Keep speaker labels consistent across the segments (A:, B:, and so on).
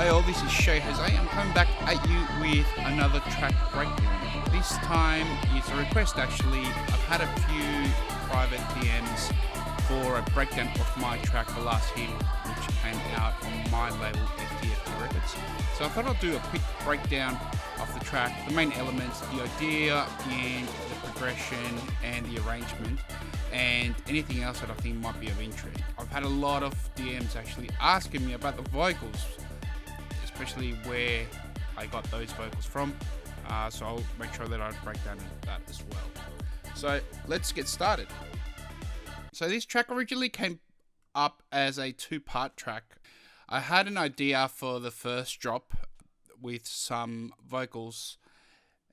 A: Hey all, this is Shay Jose. I'm coming back at you with another track breakdown. This time it's a request actually. I've had a few private DMs for a breakdown of my track, The Last Hymn, which came out on my label FTFT Records. So I thought I'd do a quick breakdown of the track, the main elements, the idea and the progression and the arrangement, and anything else that I think might be of interest. I've had a lot of DMs actually asking me about the vocals, especially where I got those vocals from, so I'll make sure that I break down that as well. So let's get started. So this track originally came up as a two-part track. I had an idea for the first drop with some vocals,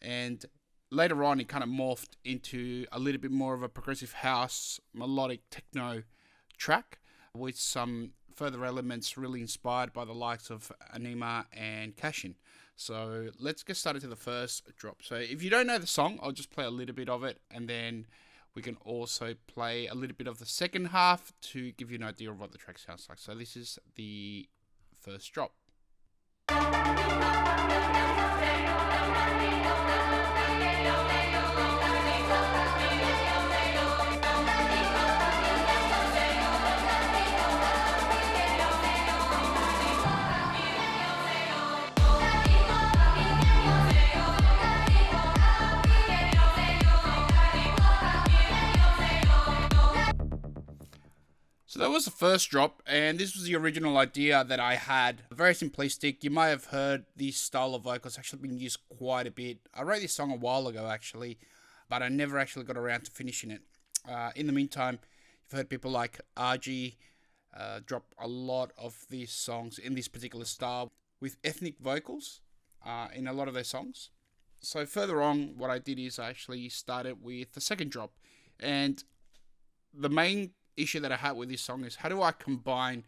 A: and later on it kind of morphed into a little bit more of a progressive house, melodic techno track with some further elements really inspired by the likes of Anima and Cashin. So let's get started to the first drop. So if you don't know the song, I'll just play a little bit of it, and then we can also play a little bit of the second half to give you an idea of what the track sounds like. So this is the first drop. So that was the first drop, and this was the original idea that I had. Very simplistic. You may have heard this style of vocals actually been used quite a bit. I wrote this song a while ago actually, but I never actually got around to finishing it. In the meantime, you've heard people like RG drop a lot of these songs in this particular style with ethnic vocals in a lot of their songs. So further on, what I did is I actually started with the second drop, and the main issue that I had with this song is how do I combine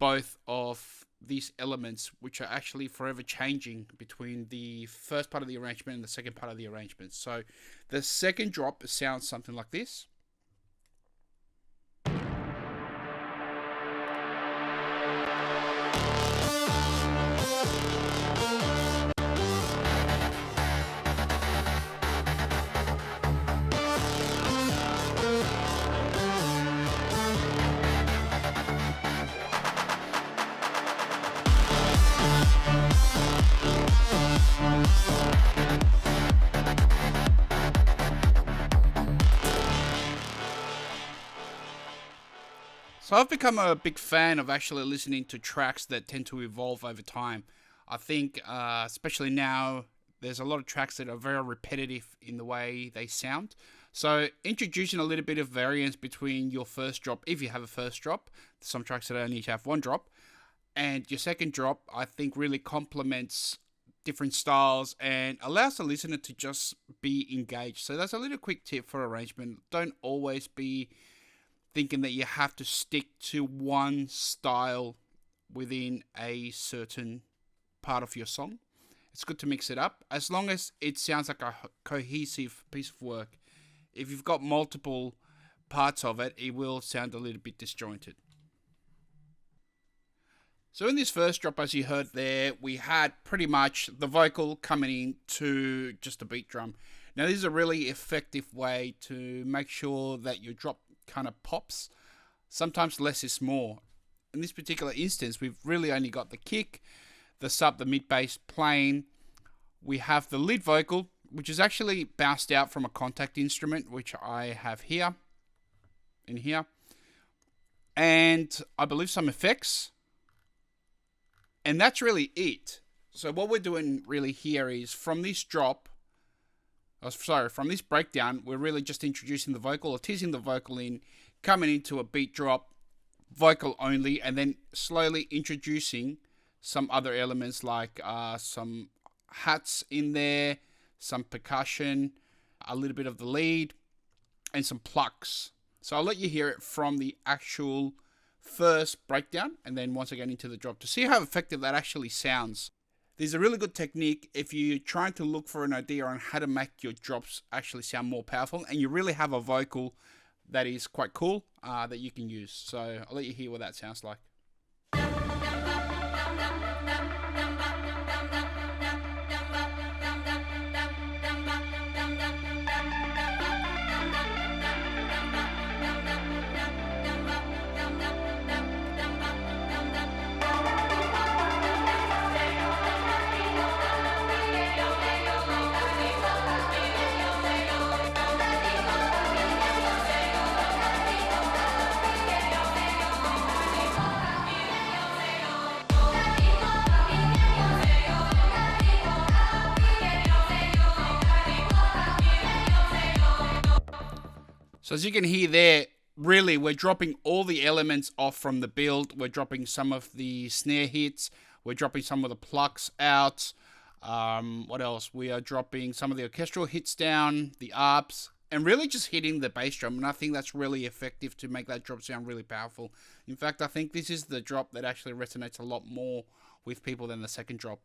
A: both of these elements, which are actually forever changing between the first part of the arrangement and the second part of the arrangement. So the second drop sounds something like this. So I've become a big fan of actually listening to tracks that tend to evolve over time. I think, especially now, there's a lot of tracks that are very repetitive in the way they sound. So introducing a little bit of variance between your first drop, if you have a first drop, some tracks that only have one drop, and your second drop, I think really complements different styles and allows the listener to just be engaged. So that's a little quick tip for arrangement. Don't always be thinking that you have to stick to one style within a certain part of your song. It's good to mix it up, as long as it sounds like a cohesive piece of work. If you've got multiple parts of it, it will sound a little bit disjointed. So in this first drop, as you heard there, we had pretty much the vocal coming in to just a beat drum. Now this is a really effective way to make sure that your drop kind of pops. Sometimes less is more. In this particular instance, we've really only got the kick, the sub, the mid bass playing. We have the lead vocal, which is actually bounced out from a contact instrument, which I have here, in here, and I believe some effects, and that's really it. So what we're doing really here is from this drop, from this breakdown, we're really just introducing the vocal or teasing the vocal in, coming into a beat drop, vocal only, and then slowly introducing some other elements like some hats in there, some percussion, a little bit of the lead, and some plucks. So I'll let you hear it from the actual first breakdown, and then once again into the drop to see how effective that actually sounds. There's a really good technique if you're trying to look for an idea on how to make your drops actually sound more powerful, and you really have a vocal that is quite cool that you can use. So I'll let you hear what that sounds like. So as you can hear there, really we're dropping all the elements off from the build. We're dropping some of the snare hits. We're dropping some of the plucks out. What else? We are dropping some of the orchestral hits down, the arps, and really just hitting the bass drum. And I think that's really effective to make that drop sound really powerful. In fact, I think this is the drop that actually resonates a lot more with people than the second drop.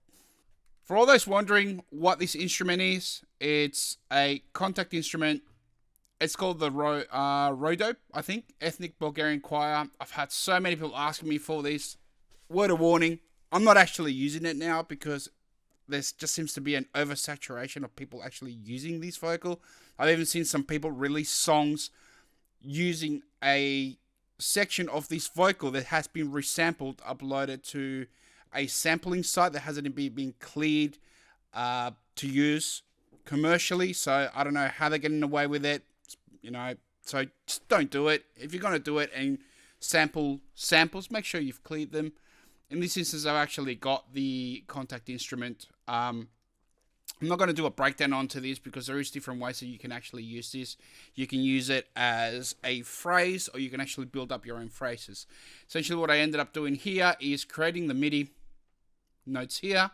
A: For all those wondering what this instrument is, it's a contact instrument. It's called the Rodope, I think, Ethnic Bulgarian Choir. I've had so many people asking me for this. Word of warning, I'm not actually using it now because there just seems to be an oversaturation of people actually using this vocal. I've even seen some people release songs using a section of this vocal that has been resampled, uploaded to a sampling site that hasn't been cleared to use commercially. So I don't know how they're getting away with it. So just don't do it. If you're going to do it and sample samples, make sure you've cleared them. In this instance, I've actually got the contact instrument. I'm not going to do a breakdown onto this because there is different ways that you can actually use this. You can use it as a phrase, or you can actually build up your own phrases. Essentially what I ended up doing here is creating the MIDI notes here,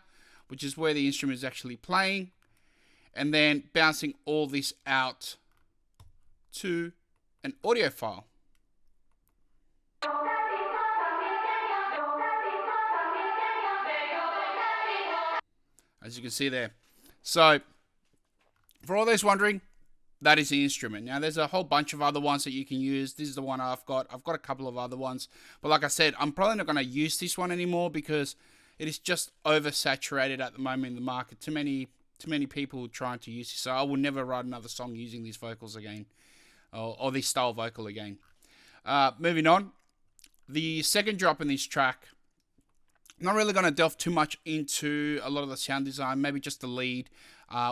A: which is where the instrument is actually playing, and then bouncing all this out to an audio file. As you can see there. So, for all those wondering, that is the instrument. Now, there's a whole bunch of other ones that you can use. This is the one I've got. I've got a couple of other ones. But like I said, I'm probably not going to use this one anymore because it is just oversaturated at the moment in the market. Too many people trying to use this. So I will never write another song using these vocals again. Or this style vocal again. Moving on. The second drop in this track, I'm not really going to delve too much into a lot of the sound design, maybe just the lead,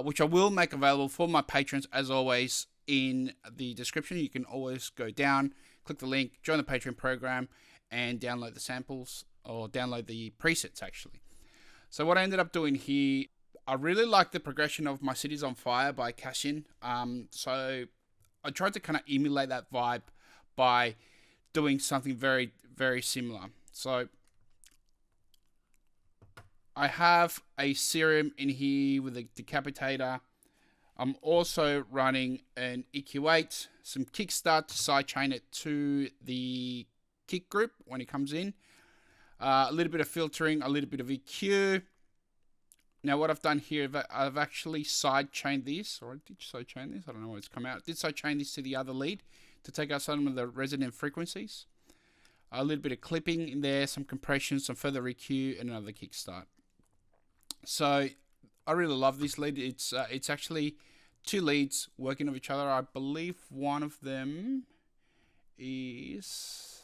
A: which I will make available for my patrons, as always, in the description. You can always go down, click the link, join the Patreon program, and download the samples, or download the presets, actually. So what I ended up doing here, I really like the progression of My City's on Fire by Cashin. So I tried to kind of emulate that vibe by doing something very, very similar. So I have a serum in here with a decapitator. I'm also running an EQ8, some kickstart to sidechain it to the kick group when it comes in. A little bit of filtering, a little bit of EQ. Now what I've done here, I've actually sidechained this, or I did sidechain this, I don't know where it's come out. I did sidechain this to the other lead to take out some of the resonant frequencies. A little bit of clipping in there, some compression, some further EQ, and another kickstart. So I really love this lead. It's actually two leads working with each other. I believe one of them is,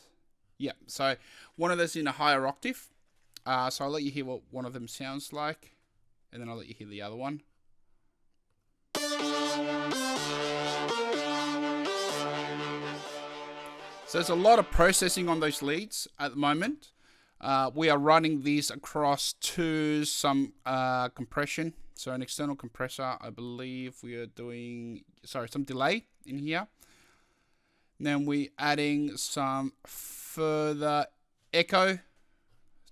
A: yeah. So one of those in a higher octave. So I'll let you hear what one of them sounds like, and then I'll let you hear the other one. So there's a lot of processing on those leads at the moment. We are running these across to some compression. So an external compressor, I believe we are doing, some delay in here. Then we're adding some further echo.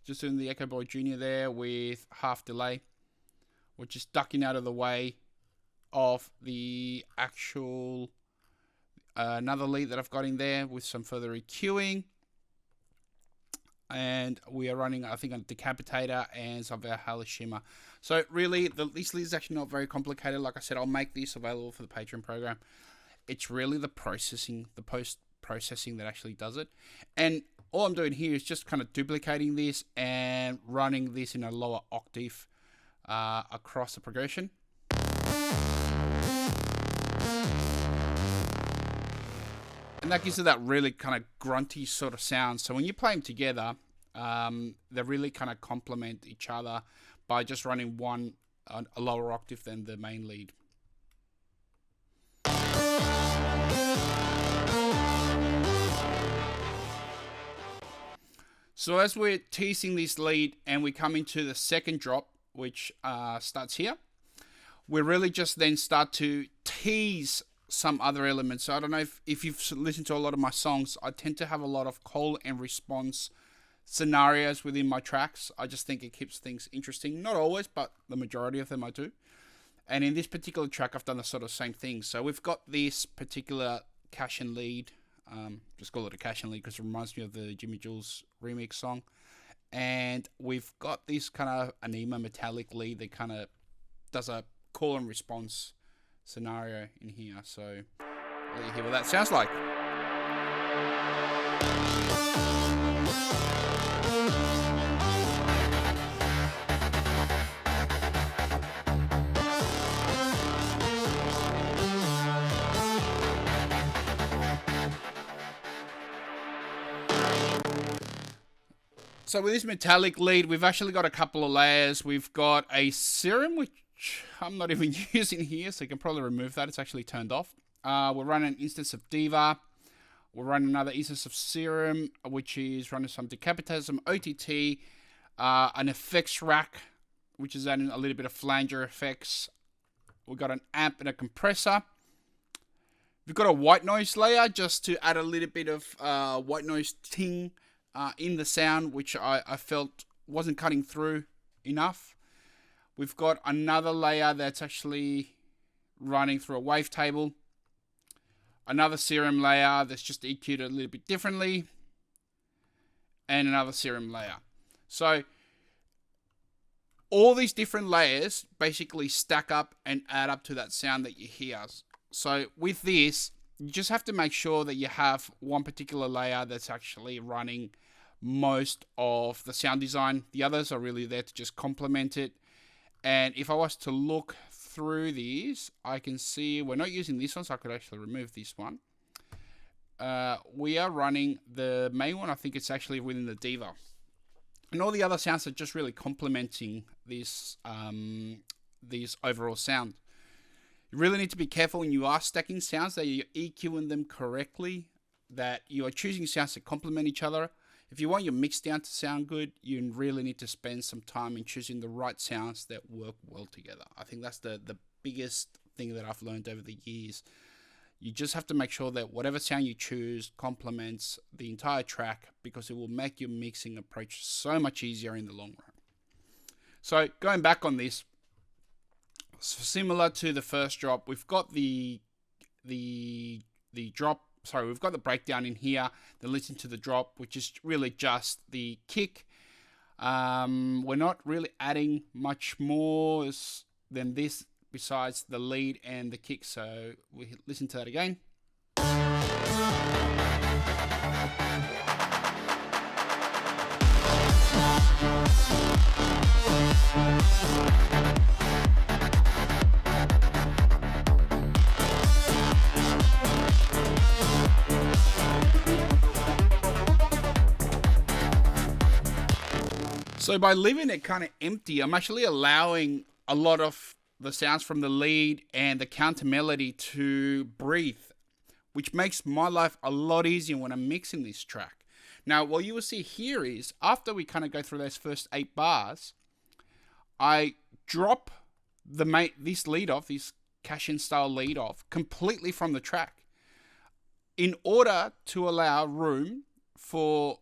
A: Just doing the Echo Boy Junior there with half delay. We're just ducking out of the way of the actual another lead that I've got in there with some further EQing. And we are running, I think, a decapitator and some Valhalla shimmer. So really, this lead is actually not very complicated. Like I said, I'll make this available for the Patreon program. It's really the processing, the post-processing that actually does it. And all I'm doing here is just kind of duplicating this and running this in a lower octave across the progression. And that gives it that really kind of grunty sort of sound. So when you play them together, they really kind of complement each other by just running one a lower octave than the main lead. So as we're teasing this lead and we come into the second drop, which starts here, we really just then start to tease some other elements. So I don't know if you've listened to a lot of my songs, I tend to have a lot of call and response scenarios within my tracks. I just think it keeps things interesting. Not always, but the majority of them I do. And in this particular track, I've done the sort of same thing. So we've got this particular cash and lead. Just call it a cash and lead because it reminds me of the Jimmy Jules remix song. And we've got this kind of anima metallic lead that kind of does a call and response scenario in here. So I'll let you hear what that sounds like. So with this metallic lead, we've actually got a couple of layers. We've got a serum, which I'm not even using here, so you can probably remove that. It's actually turned off. We're running an instance of Diva. We're running another instance of Serum, which is running some Decapitator, some OTT, an effects rack, which is adding a little bit of flanger effects. We've got an amp and a compressor. We've got a white noise layer just to add a little bit of white noise ting in the sound, which I felt wasn't cutting through enough. We've got another layer that's actually running through a wavetable. Another serum layer that's just EQ'd a little bit differently. And another serum layer. So all these different layers basically stack up and add up to that sound that you hear. So with this, you just have to make sure that you have one particular layer that's actually running most of the sound design. The others are really there to just complement it. And if I was to look through these, I can see we're not using this one, so I could actually remove this one. We are running the main one. I think it's actually within the Diva. And all the other sounds are just really complementing this overall sound. You really need to be careful when you are stacking sounds that you're EQing them correctly, that you are choosing sounds that complement each other. If you want your mix down to sound good, you really need to spend some time in choosing the right sounds that work well together. I think that's the biggest thing that I've learned over the years. You just have to make sure that whatever sound you choose complements the entire track, because it will make your mixing approach so much easier in the long run. So going back on this, similar to the first drop, we've got the drop. Sorry, we've got the breakdown in here. Then listen to the drop, which is really just the kick. We're not really adding much more than this besides the lead and the kick. So we listen to that again. So by leaving it kind of empty, I'm actually allowing a lot of the sounds from the lead and the counter melody to breathe, which makes my life a lot easier when I'm mixing this track. Now, what you will see here is, after we kind of go through those first 8 bars, I drop this lead off, this cash-in style lead off, completely from the track, in order to allow room for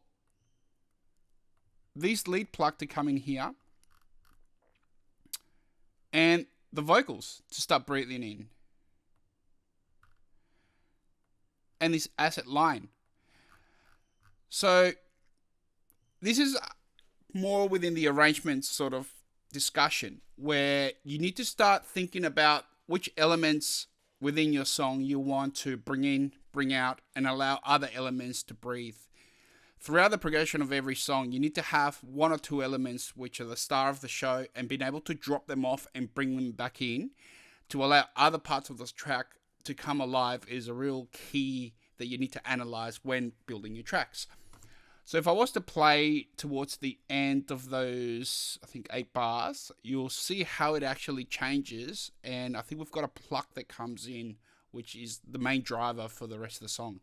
A: this lead plug to come in here and the vocals to start breathing in, and this asset line. So this is more within the arrangement sort of discussion, where you need to start thinking about which elements within your song you want to bring in, bring out, and allow other elements to breathe. Throughout the progression of every song, you need to have 1 or 2 elements which are the star of the show, and being able to drop them off and bring them back in to allow other parts of this track to come alive is a real key that you need to analyze when building your tracks. So if I was to play towards the end of those, I think 8 bars, you'll see how it actually changes. And I think we've got a pluck that comes in, which is the main driver for the rest of the song.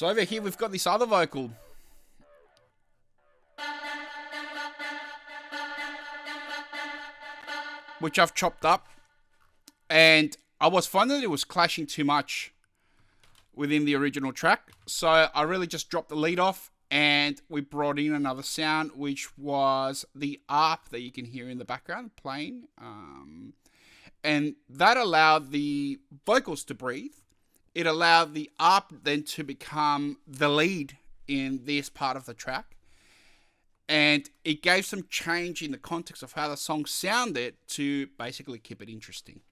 A: So over here we've got this other vocal, which I've chopped up, and I was finding it was clashing too much within the original track, so I really just dropped the lead off and we brought in another sound, which was the ARP that you can hear in the background playing, and that allowed the vocals to breathe. It allowed the ARP then to become the lead in this part of the track, and it gave some change in the context of how the song sounded to basically keep it interesting.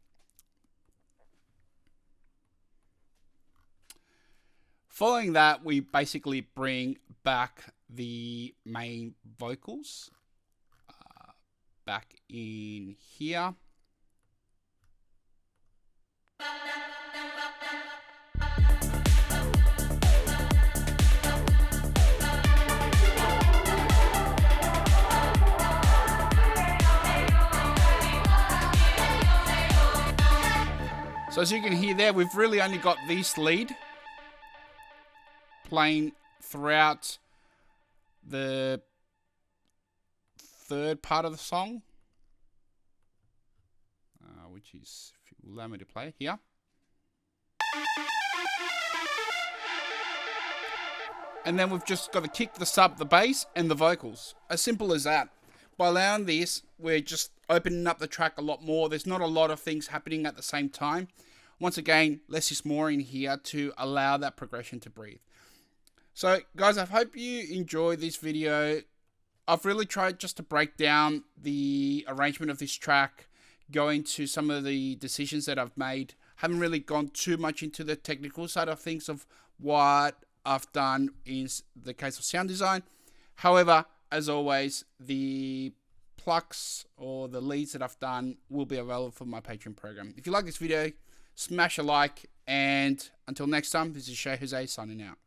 A: Following that, we basically bring back the main vocals back in here. So as you can hear there, we've really only got this lead playing throughout the third part of the song, which is, if you allow me to play here. And then we've just got to kick, the sub, the bass, and the vocals. As simple as that. By allowing this, we're just opening up the track a lot more. There's not a lot of things happening at the same time. Once again, less is more in here to allow that progression to breathe. So guys, I hope you enjoyed this video. I've really tried just to break down the arrangement of this track, go into some of the decisions that I've made. Haven't really gone too much into the technical side of things of what I've done in the case of sound design. However, as always, the plucks or the leads that I've done will be available for my Patreon program. If you like this video, smash a like, and until next time, this is Shay Jose signing out.